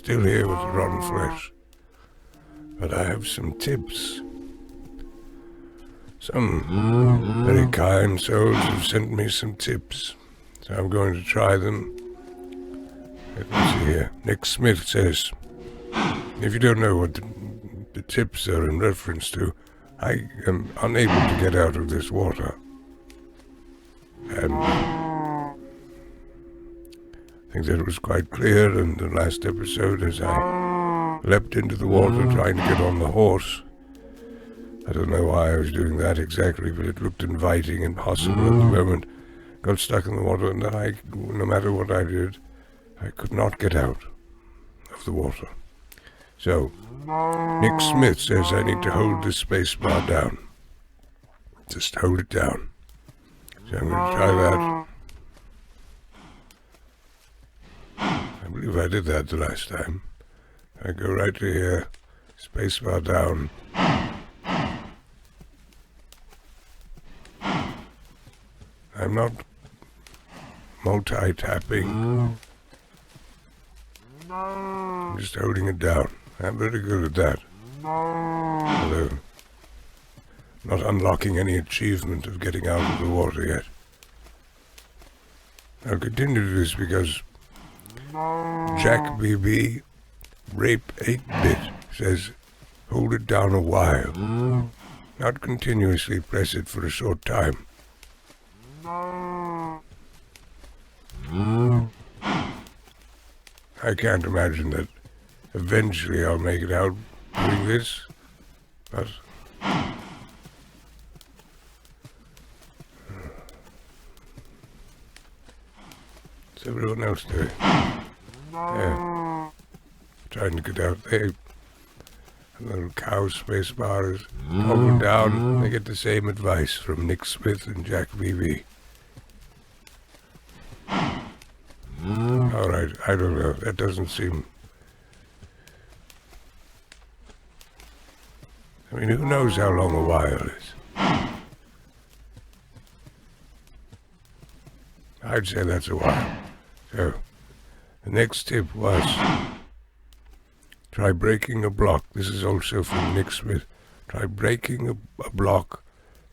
still here with the rotten flesh. But I have some tips. Some very kind souls have sent me some tips, so I'm going to try them. Let me see here. Nick Smith says, if you don't know what the tips are in reference to, I am unable to get out of this water. And I think that was quite clear in the last episode as I leapt into the water trying to get on the horse. I don't know why I was doing that exactly, but it looked inviting and possible at the moment. Got stuck in the water, and then no matter what I did, I could not get out of the water. So, Nick Smith says I need to hold this space bar down. Just hold it down. So I'm going to try that. I believe I did that the last time. I go right to here, space bar down. I'm not multi-tapping. I'm just holding it down. I'm very good at that. Although, not unlocking any achievement of getting out of the water yet. I'll continue to do this because Jack BB Rape 8-Bit says, hold it down a while. Not continuously press it for a short time. I can't imagine that eventually I'll make it out doing this, but what's everyone else doing? Yeah, trying to get out there. A little cow space bar is toggled down. They get the same advice from Nick Smith and Jack BB. Alright, I don't know. That doesn't seem... I mean, who knows how long a while is? I'd say that's a while. So, the next tip was... try breaking a block. This is also from Nick Smith. Try breaking a block,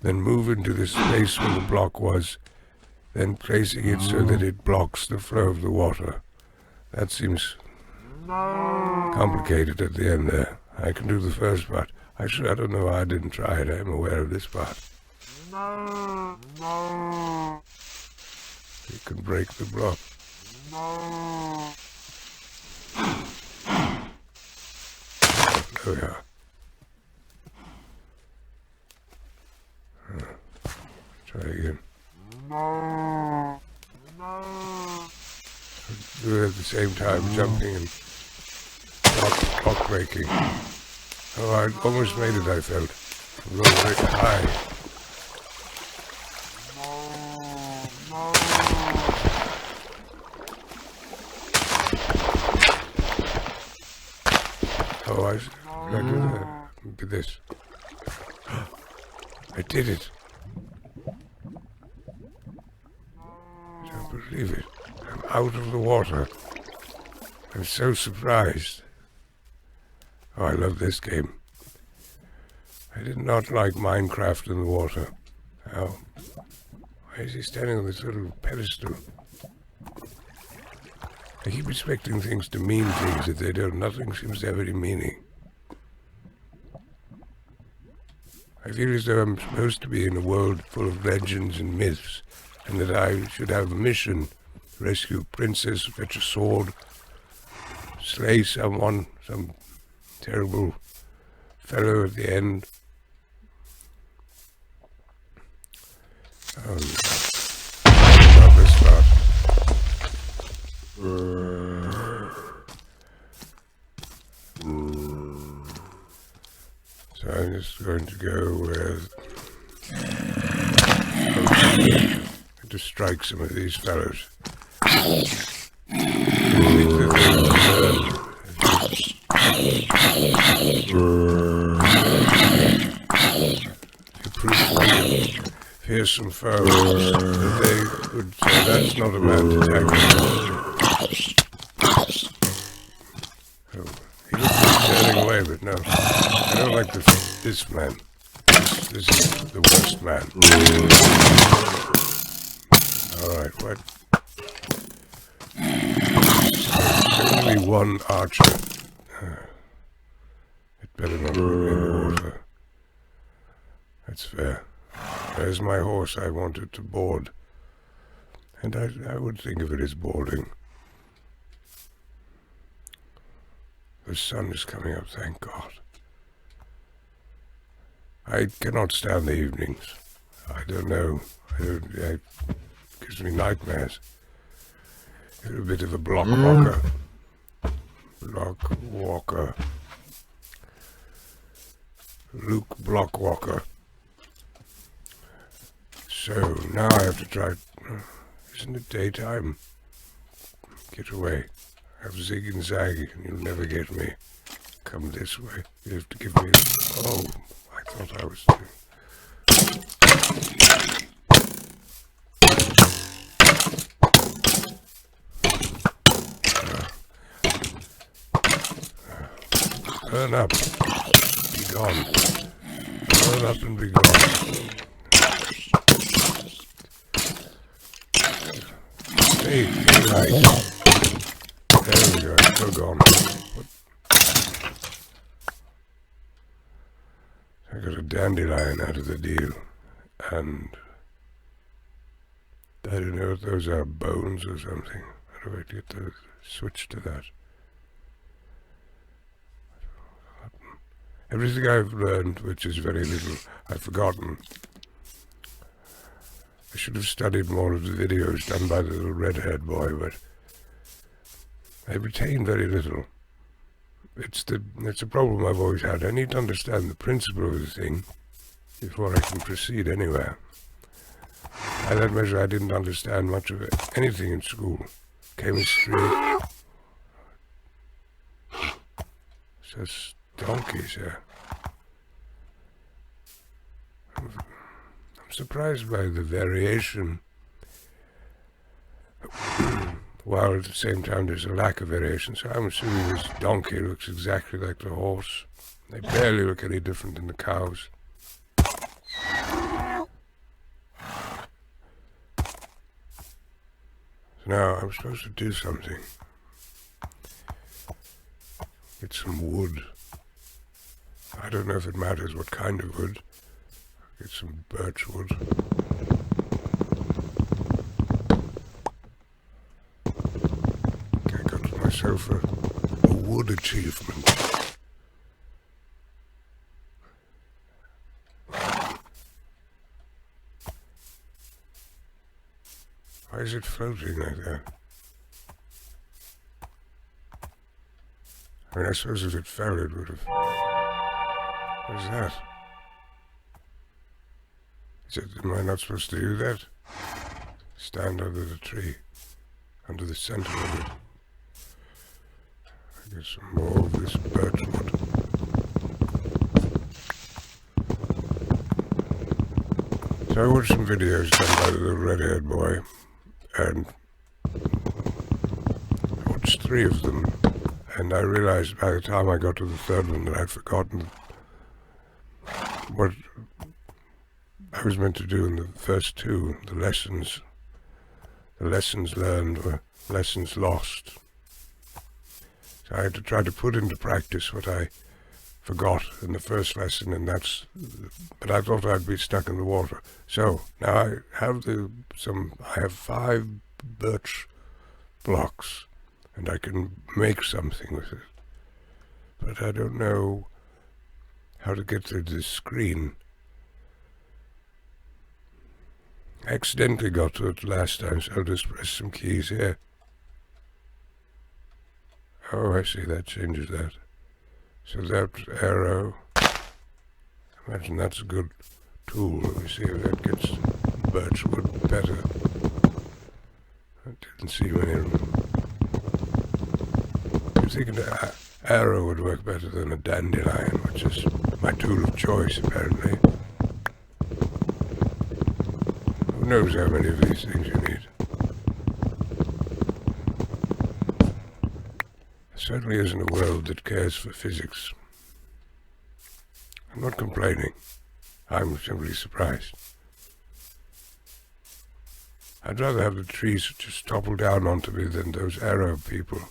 then move into the space where the block was, then placing it so that it blocks the flow of the water. That seems complicated at the end there. I can do the first part. I don't know why I didn't try it. I'm aware of this part. You can break the block. There we are. Try again. Do it at the same time, jumping and block breaking. Oh, I almost made it, I felt. I'm going very high. Oh, I do that. Look at this. I did it. I don't believe it. I'm out of the water. I'm so surprised. Oh, I love this game. I did not like Minecraft in the water. Oh, why is he standing on this little pedestal? I keep expecting things to mean things that they don't. Nothing seems to have any meaning. I feel as though I'm supposed to be in a world full of legends and myths, and that I should have a mission: rescue a princess, fetch a sword, slay someone, some terrible fellow at the end. Love this part. So I'm just going to go with... to strike some of these fellows. Fearsome foe, that they would say that's not a bad attack. So he looks turning away, but no. I don't like this man. This is the worst man. Alright, what? There's only one archer. It better not be in the water. That's fair. There's my horse I wanted to board. And I would think of it as boarding. The sun is coming up, thank God. I cannot stand the evenings. I don't know. It gives me nightmares. You're a bit of a block walker. Block walker. Luke Blockwalker. So now I have to try. Isn't it daytime? Get away. Have zig and zag and you'll never get me. Come this way. You have to give me. Oh, I thought I was. Turn up. Be gone. Turn up and be gone. Hey, right. There we go, it's still gone. What? I got a dandelion out of the deal. And I don't know if those are bones or something. How do I get the switch to that? Everything I've learned, which is very little, I've forgotten. I should have studied more of the videos done by the little red-haired boy, but I retain very little. It's a problem I've always had. I need to understand the principle of the thing before I can proceed anywhere. By that measure, I didn't understand much of anything in school. Chemistry. Such donkeys here. I'm surprised by the variation, while at the same time there's a lack of variation. So I'm assuming this donkey looks exactly like the horse. They barely look any different than the cows. So now I'm supposed to do something. Get some wood. I don't know if it matters what kind of wood. Get some birch wood. I got myself a wood achievement. Why is it floating like that? I mean, I suppose if it fell, it would have. What is that? Am I not supposed to do that? Stand under the tree, under the center of it. I get some more of this birch wood. So I watched some videos done by the little red-haired boy, and I watched 3 of them, and I realized by the time I got to the 3rd one that I'd forgotten what I was meant to do in the first 2. The lessons learned were lessons lost. So I had to try to put into practice what I forgot in the first lesson, and but I thought I'd be stuck in the water. So now I have I have 5 birch blocks, and I can make something with it. But I don't know how to get to this screen. I accidentally got to it last time, so I'll just press some keys here. Oh, I see, that changes that. So that arrow, imagine that's a good tool. Let me see if that gets birchwood better. I didn't see many of them. I'm thinking an arrow would work better than a dandelion, which is my tool of choice, apparently. Who knows how many of these things you need? certainly isn't a world that cares for physics. I'm not complaining. I'm simply surprised. I'd rather have the trees just topple down onto me than those arrow people.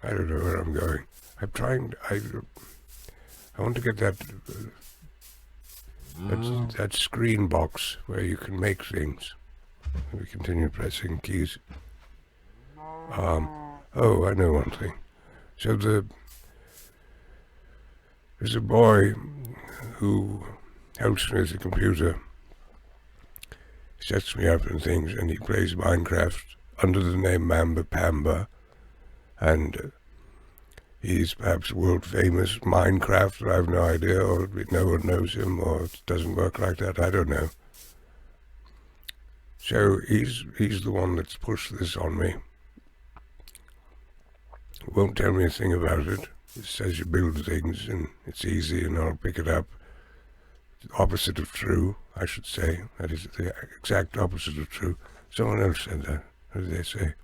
I don't know where I'm going. I'm trying. I want to get that screen box where you can make things. We continue pressing keys. Oh, I know one thing. So there's a boy who helps me with the computer. He sets me up and things, and he plays Minecraft under the name Mamba Pamba, and he's perhaps world famous Minecraft. I have no idea, or no one knows him, or it doesn't work like that. I don't know. So he's the one that's pushed this on me. He won't tell me a thing about it. He says you build things and it's easy and I'll pick it up. The opposite of true, I should say. That is the exact opposite of true. Someone else said that. What did they say?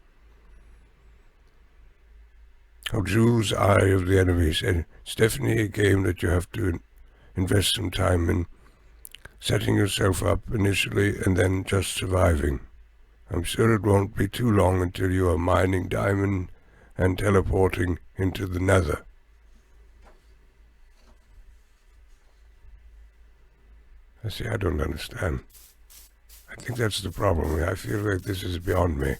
Oh, Jules, Eye of the Enemy said, it's definitely a game that you have to invest some time in, setting yourself up initially and then just surviving. I'm sure it won't be too long until you are mining diamond and teleporting into the nether. I don't understand. I think that's the problem. I feel like this is beyond me.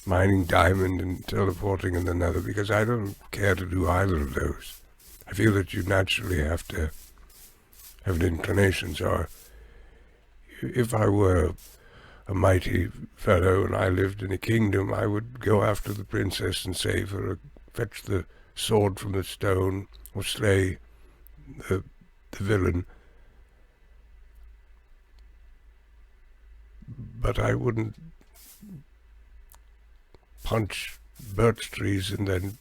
Mining diamond and teleporting in the nether, because I don't care to do either of those. I feel that you naturally have to have an inclination. So if I were a mighty fellow and I lived in a kingdom, I would go after the princess and save her, fetch the sword from the stone, or slay the villain. But I wouldn't punch birch trees and then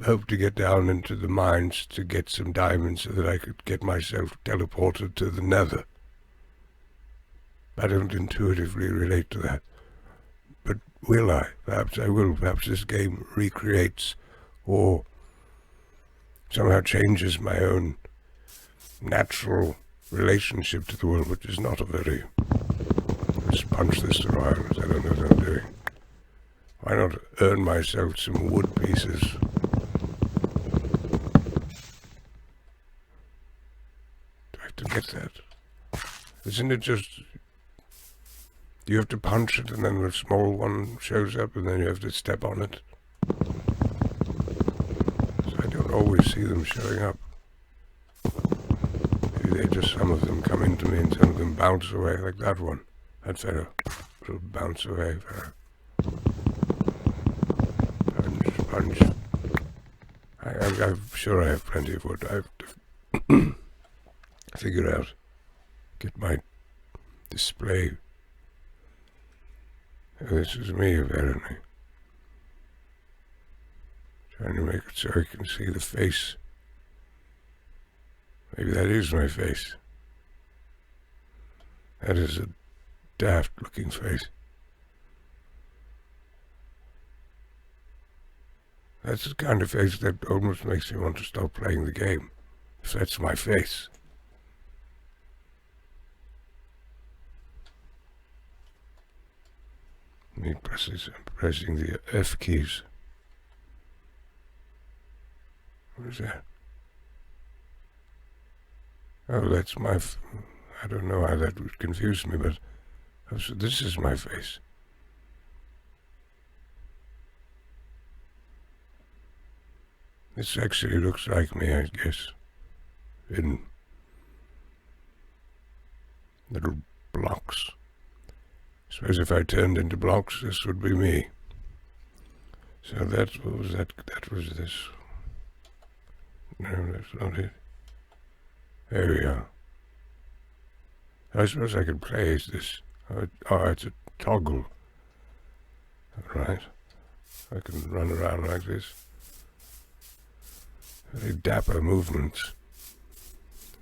hope to get down into the mines to get some diamonds so that I could get myself teleported to the nether. I don't intuitively relate to that. But will I? Perhaps I will. Perhaps this game recreates or somehow changes my own natural relationship to the world, which is not a very... Let's punch this around. I don't know what I'm doing. Why not earn myself some wood pieces? Do I have to get that? Isn't it just... You have to punch it and then a small one shows up and then you have to step on it? So I don't always see them showing up. Maybe they just, some of them come into me and some of them bounce away, like that one. That fellow will bounce away. Punch. I'm sure I have plenty of wood. I have to figure out, get my display. Oh, this is me, apparently. Trying to make it so I can see the face. Maybe that is my face. That is a daft-looking face. That's the kind of face that almost makes me want to stop playing the game, if that's my face. Me pressing the F keys. What is that? Oh, that's my... I don't know how that would confuse me, but this is my face. This actually looks like me, I guess, in little blocks. I suppose if I turned into blocks, this would be me. So what was that? That was this. No, that's not it. There we are. I suppose I could play as this. Oh, it's a toggle. Right. I can run around like this. Very dapper movements.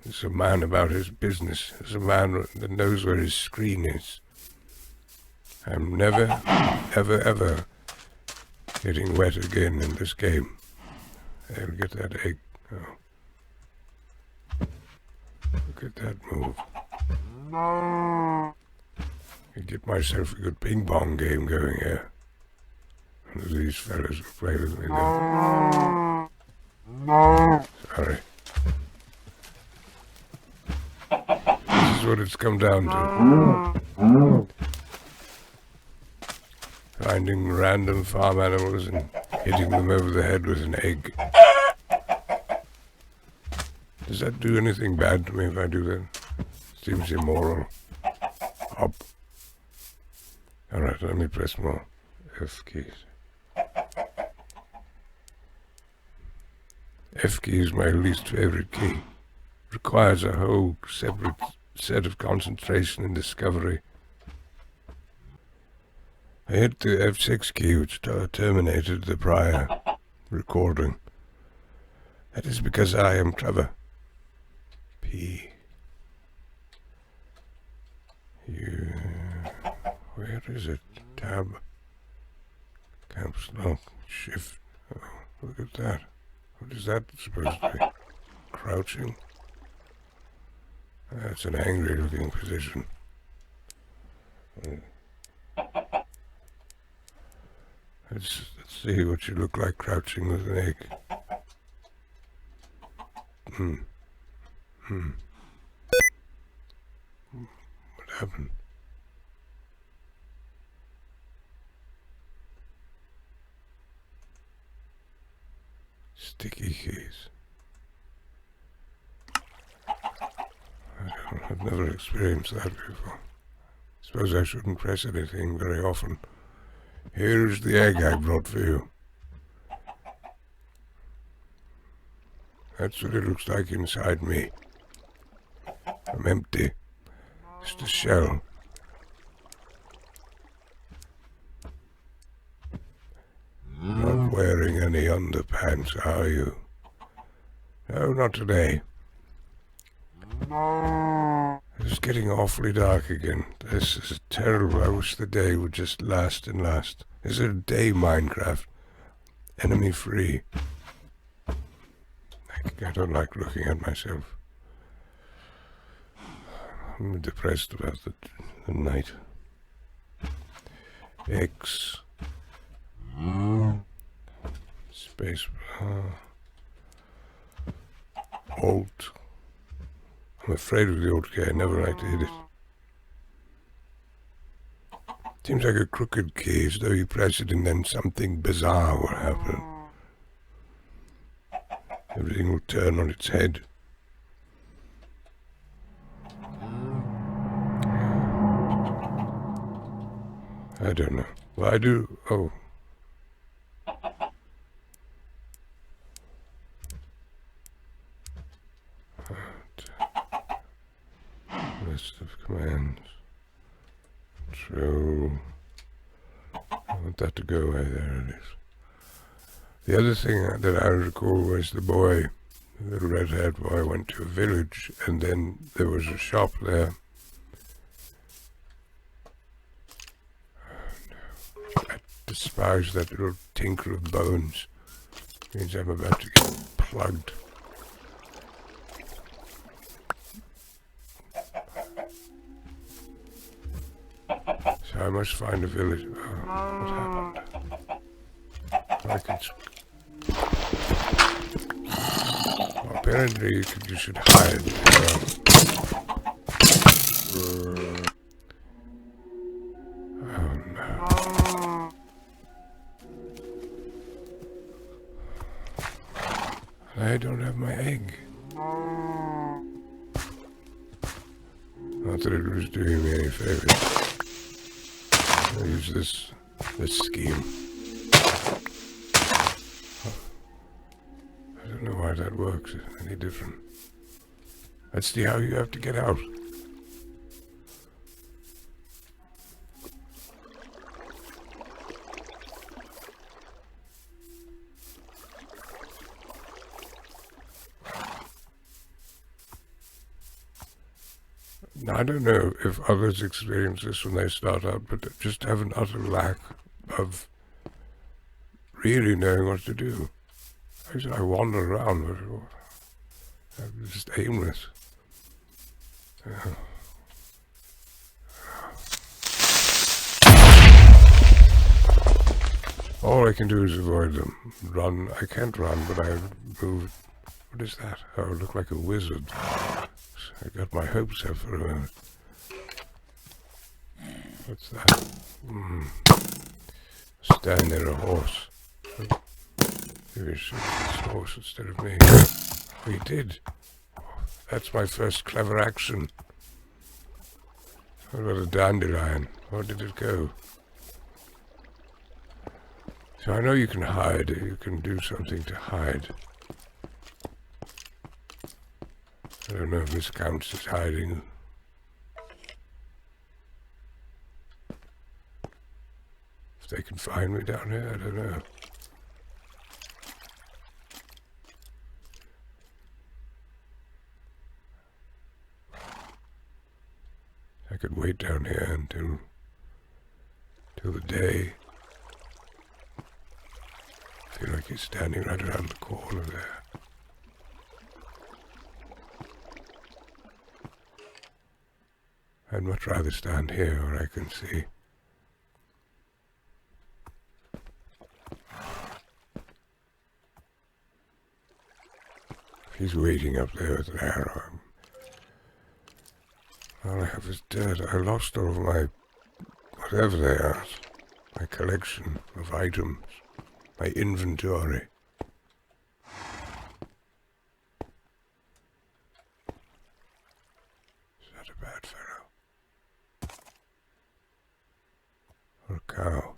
There's a man about his business. There's a man that knows where his screen is. I'm never, ever, ever getting wet again in this game. I'll get that egg. Oh. Look at that move. I get myself a good ping pong game going here. One of these fellas will play with me then. Sorry. This is what it's come down to. Finding random farm animals and hitting them over the head with an egg. Does that do anything bad to me if I do that? Seems immoral. Up. Alright, let me press more F keys. F key is my least favorite key. Requires a whole separate set of concentration and discovery. I hit the F6 key, which terminated the prior recording. That is because I am clever. P. U. Where is it? Tab. Caps lock. Shift. Oh, look at that. What is that supposed to be? Crouching? That's an angry looking position. Let's see what you look like crouching with an egg. What happened? Sticky keys. I've never experienced that before. Suppose I shouldn't press anything very often. Here's the egg I brought for you. That's what it looks like inside me. I'm empty. Just a shell. Not wearing any underpants, are you? No, not today. It's getting awfully dark again. This is terrible. I wish the day would just last and last. Is it a day Minecraft? Enemy free. I don't like looking at myself. I'm depressed about the night. X. Space. Alt. I'm afraid of the Alt key. I never like to hit it. Seems like a crooked key, as though you press it and then something bizarre will happen. Everything will turn on its head. I don't know. Well, I do. Oh. List of commands. True. I want that to go away. There it is. The other thing that I recall was the boy, the red-haired boy, went to a village, and then there was a shop there. Oh, no. I despise that little tinkle of bones. Means I'm about to get plugged. So I must find a village. Oh, what happened? I could... Well, apparently you should hide. Oh no. I don't have my egg. Not that it was doing me any favors. I'll use this scheme. I don't know why that works any different. Let's see how you have to get out. I don't know if others experience this when they start out, but just have an utter lack of really knowing what to do. I wander around, but I'm just aimless. All I can do is avoid them. Run. I can't run, but I move. What is that? Oh, I look like a wizard. I got my hopes up for a moment. What's that? Stand near a horse. Maybe I should have this horse instead of me. We did. That's my first clever action. What about a dandelion? Where did it go? So I know you can hide. You can do something to hide. I don't know if this counts as hiding. If they can find me down here, I don't know. I could wait down here until the day. I feel like he's standing right around the corner there. I'd much rather stand here where I can see. If he's waiting up there with an arrow, all I have is dirt. I lost all of my, whatever they are, my collection of items, my inventory. Is that a bad fellow? Or a cow?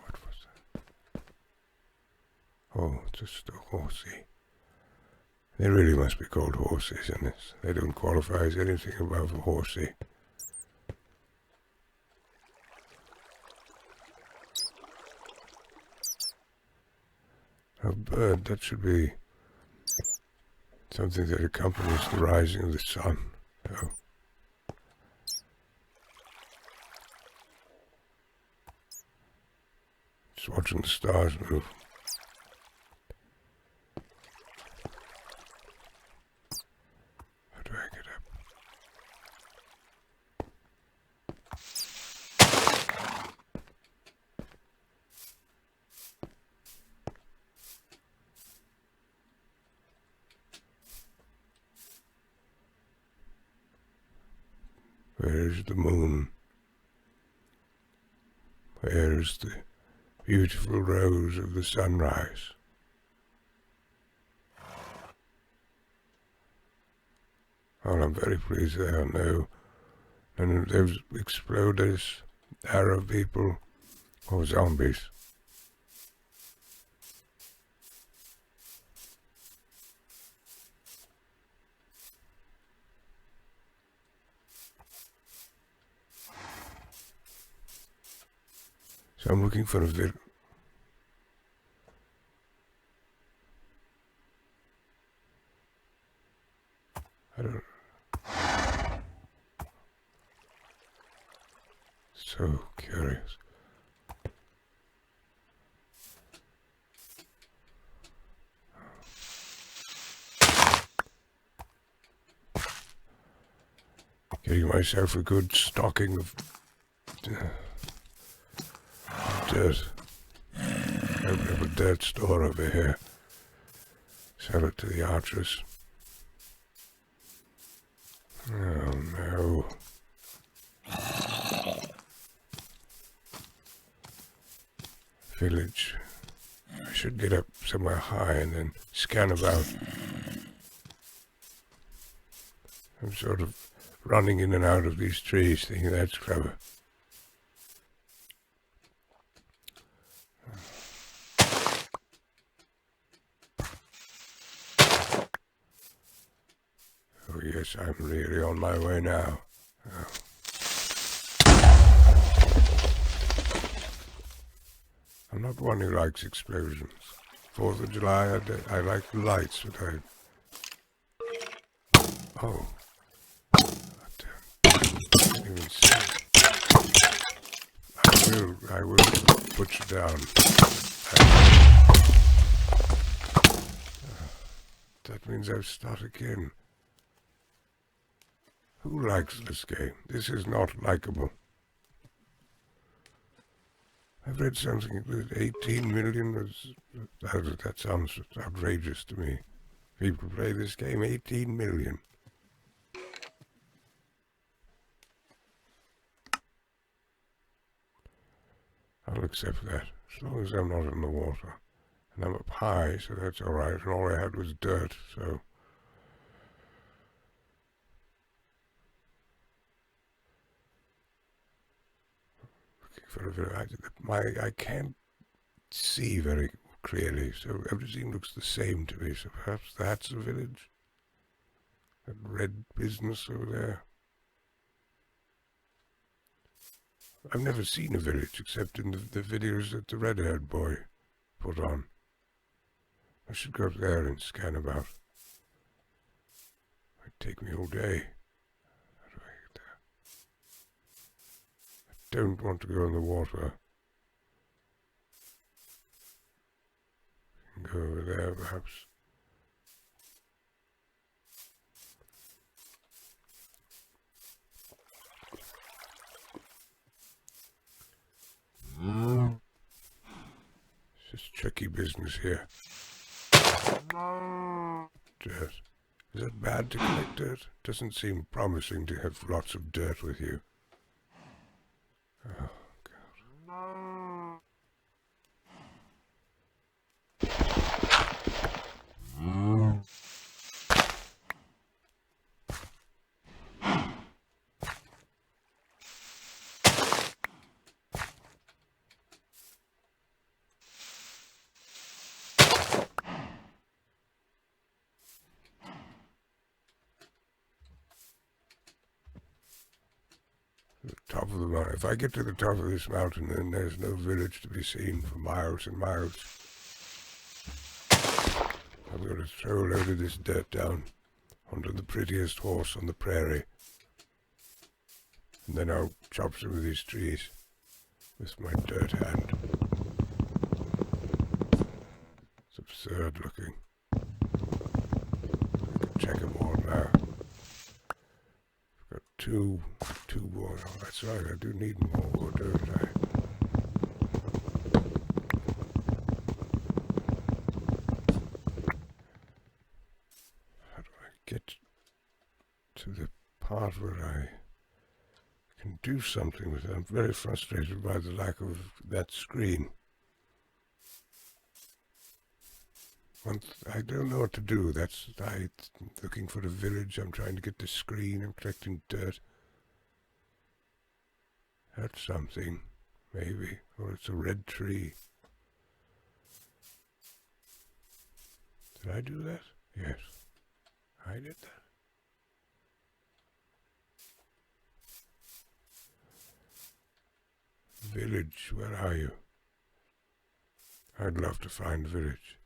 What was that? Oh, just a horsey. They really must be called horses in this. They don't qualify as anything above a horsey. A bird, that should be something that accompanies the rising of the sun. So. Just watching the stars move. How do I get up? Where's the moon? Where's the beautiful rose of the sunrise? Well, I'm very pleased there are no none of those exploders, Arab people, or zombies. So I'm looking for a I don't. So curious. Getting myself a good stocking of dirt. I have a dirt store over here. Sell it to the archers. Oh no. Village. I should get up somewhere high and then scan about. I'm sort of running in and out of these trees thinking that's clever. Oh yes, I'm really on my way now. Oh. I'm not one who likes explosions. 4th of July, I like the lights, but oh. I didn't even see. will put you down. That means I'll start again. Who likes this game? This is not likable. I've read something that 18 million was... That sounds outrageous to me. People play this game, 18 million. I'll accept that, as long as I'm not in the water. And I'm up high, so that's alright, and all I had was dirt, so... I can't see very clearly, so everything looks the same to me, so perhaps that's a village? That red business over there? I've never seen a village except in the videos that the red-haired boy put on. I should go up there and scan about. It'd take me all day. How do I get there? I don't want to go in the water. I can go over there, perhaps. It's just tricky business here. Dirt. Is it bad to collect dirt? Doesn't seem promising to have lots of dirt with you. Oh, God. Top of the mountain. If I get to the top of this mountain, then there's no village to be seen for miles and miles. I'm going to throw a load of this dirt down onto the prettiest horse on the prairie. And then I'll chop some of these trees with my dirt hand. It's absurd looking. I can check them all now. I've got two more. Oh, that's right, I do need more, don't I? How do I get to the part where I can do something with it? I'm very frustrated by the lack of that screen. I don't know what to do. I'm looking for the village. I'm trying to get the screen. I'm collecting dirt. That's something, maybe. Or it's a red tree. Did I do that? Yes, I did that. Village, where are you? I'd love to find a village.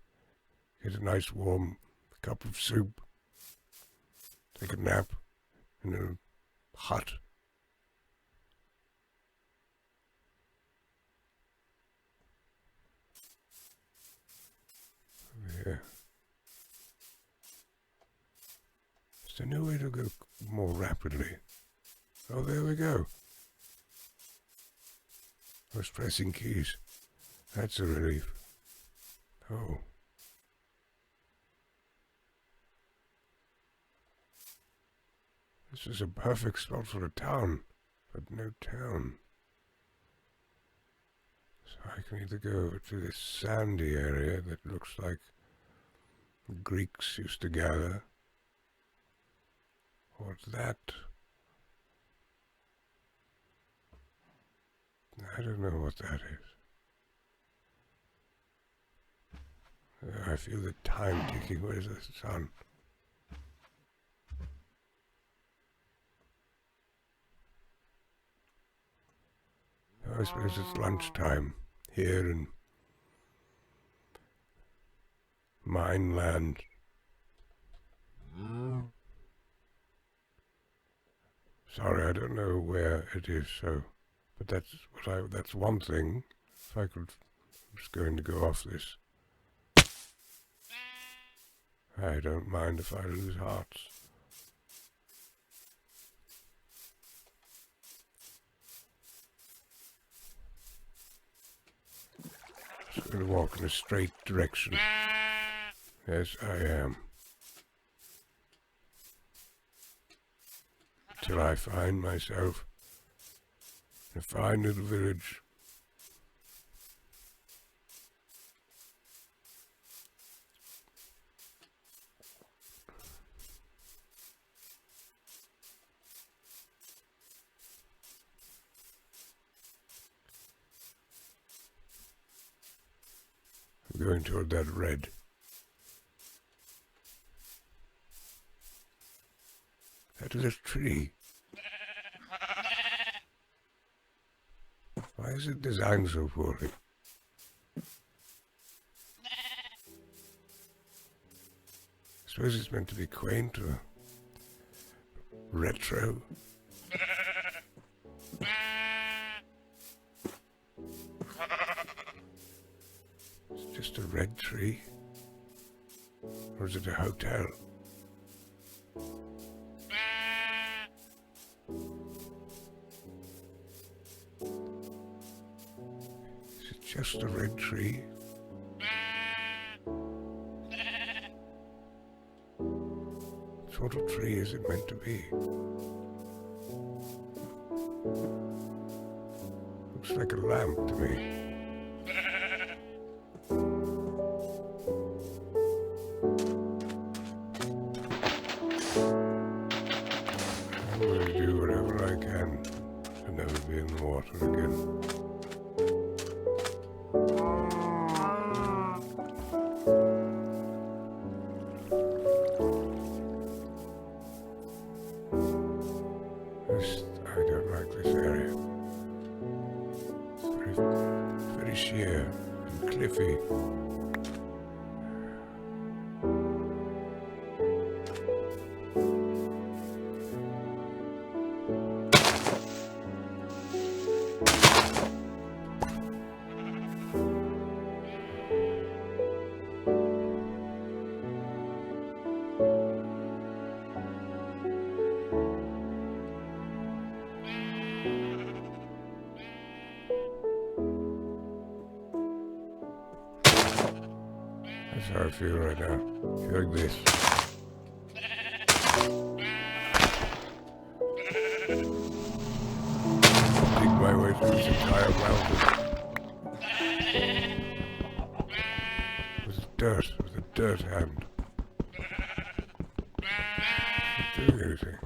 Get a nice warm cup of soup. Take a nap in a hut. Here. Is there no way to go more rapidly? Oh, there we go. I was pressing keys. That's a relief. Oh. This is a perfect spot for a town, but no town. So I can either go to this sandy area that looks like the Greeks used to gather, or that. I don't know what that is. I feel the time ticking. Where's the sun? I suppose it's lunchtime here in Mineland. Sorry, I don't know where it is, so But that's one thing. If I could, I'm just going to go off this. I don't mind if I lose hearts. Just going to walk in a straight direction. Yes, I am. Till I find myself in a fine little village. I'm going toward that red. That is a tree. Why is it designed so poorly? I suppose it's meant to be quaint or retro. It's just a red tree. Or is it a hotel? Is it just a red tree? What sort of tree is it meant to be? Looks like a lamp to me. I'm going to do whatever I can to never be in the water again. I don't like this area. It's very sheer and cliffy. That's how I feel right now. I feel like this. Dig my way through this entire mountain. With a dirt hand. Not doing anything.